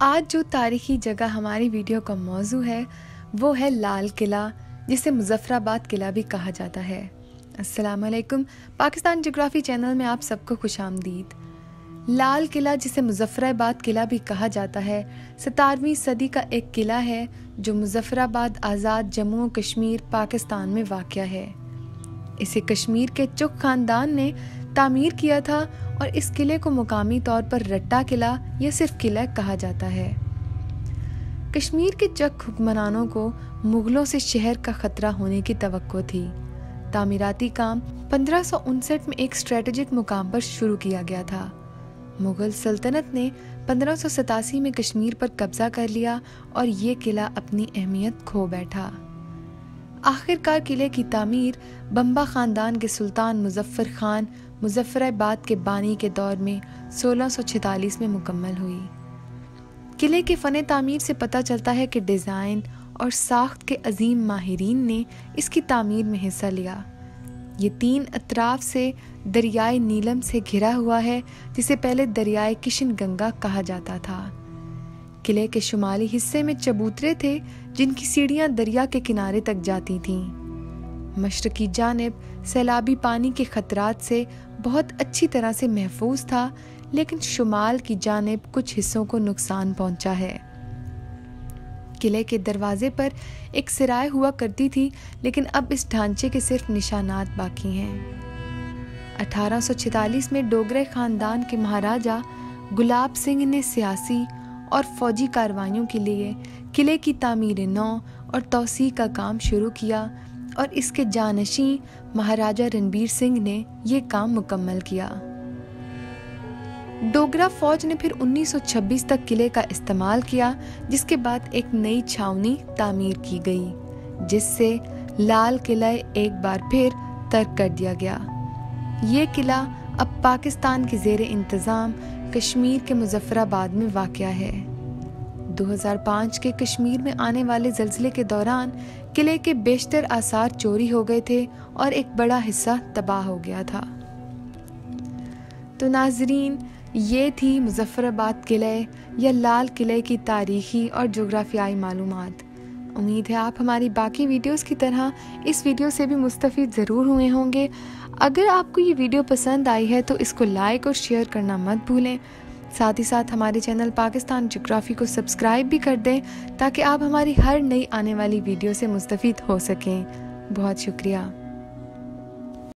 आज जो तारीखी जगह हमारी वीडियो का मौजू है वो है लाल किला, जिसे मुजफ्फराबाद किला भी कहा जाता है। अस्सलाम वालेकुम, पाकिस्तान ज्योग्राफी चैनल में आप सबको खुशामदीद। लाल किला, जिसे मुजफ्फराबाद किला भी कहा जाता है, 17वीं सदी का एक किला है जो मुजफ्फराबाद आज़ाद जम्मू कश्मीर पाकिस्तान में वाक़या है। इसे कश्मीर के चुग खानदान ने तामीर किया था और इस किले को मुकामी तौर पर रट्टा किला या सिर्फ किला कहा जाता है। कश्मीर के चक हुक्मरानों को मुगलों से शहर का खतरा होने की तवक्को थी। तामीराती काम 1559 में एक स्ट्रेटेजिक मुकाम पर शुरू किया गया था। मुगल सल्तनत ने 1587 में कश्मीर पर कब्जा कर लिया और ये किला अपनी अहमियत खो बैठा। आखिरकार किले की तामीर बम्बा खानदान के सुल्तान मुजफ्फर खान मुजफ्फराबाद के बानी के दौर में 1646 में मुकम्मल हुई। किले के फ़न तामीर से पता चलता है कि डिज़ाइन और साख्त के अजीम माहिरीन ने इसकी तामीर में हिस्सा लिया। ये 3 अतराफ से दरियाए नीलम से घिरा हुआ है, जिसे पहले दरियाए किशन गंगा कहा जाता था। किले के शुमाली हिस्से में चबूतरे थे जिनकी सीढ़ियां दरिया के किनारे तक जाती थीं। मशरकी जानिब सैलाबी पानी के खतरात से बहुत अच्छी तरह से महफूज था, लेकिन शुमाल की जानिब कुछ हिस्सों को नुकसान पहुंचा है। किले के दरवाजे पर एक सिराय हुआ करती थी, लेकिन अब इस ढांचे के सिर्फ निशानात बाकी हैं। 1846 में डोगरे खानदान के महाराजा गुलाब सिंह ने सियासी और फौजी कार्रवाइयों के लिए किले की तामीर नौ और तौसी का काम शुरू किया और इसके जानशीं महाराजा रणबीर सिंह ने ये काम मुकम्मल किया। डोगरा फौज ने फिर 1926 तक किले का इस्तेमाल किया, जिसके बाद एक नई छावनी तामीर की गई, जिससे लाल किला एक बार फिर तर्क कर दिया गया। ये किला अब पाकिस्तान के ज़ेरे इंतज़ाम कश्मीर के मुजफ्फराबाद में वाक़या है। 2005 के कश्मीर में आने वाले ज़ल्ज़ले के दौरान किले के बेशतर आसार चोरी हो गए थे और एक बड़ा हिस्सा तबाह हो गया था। तो नाज़रीन, ये थी मुजफ्फराबाद किले या लाल किले की तारीख़ी और जोग्राफियाई मालूमात। उम्मीद है आप हमारी बाकी वीडियोस की तरह इस वीडियो से भी मुस्तफ़ीद ज़रूर हुए होंगे। अगर आपको ये वीडियो पसंद आई है तो इसको लाइक और शेयर करना मत भूलें। साथ ही साथ हमारे चैनल पाकिस्तान ज्योग्राफी को सब्सक्राइब भी कर दें, ताकि आप हमारी हर नई आने वाली वीडियो से मुस्तफ़ीद हो सकें। बहुत शुक्रिया।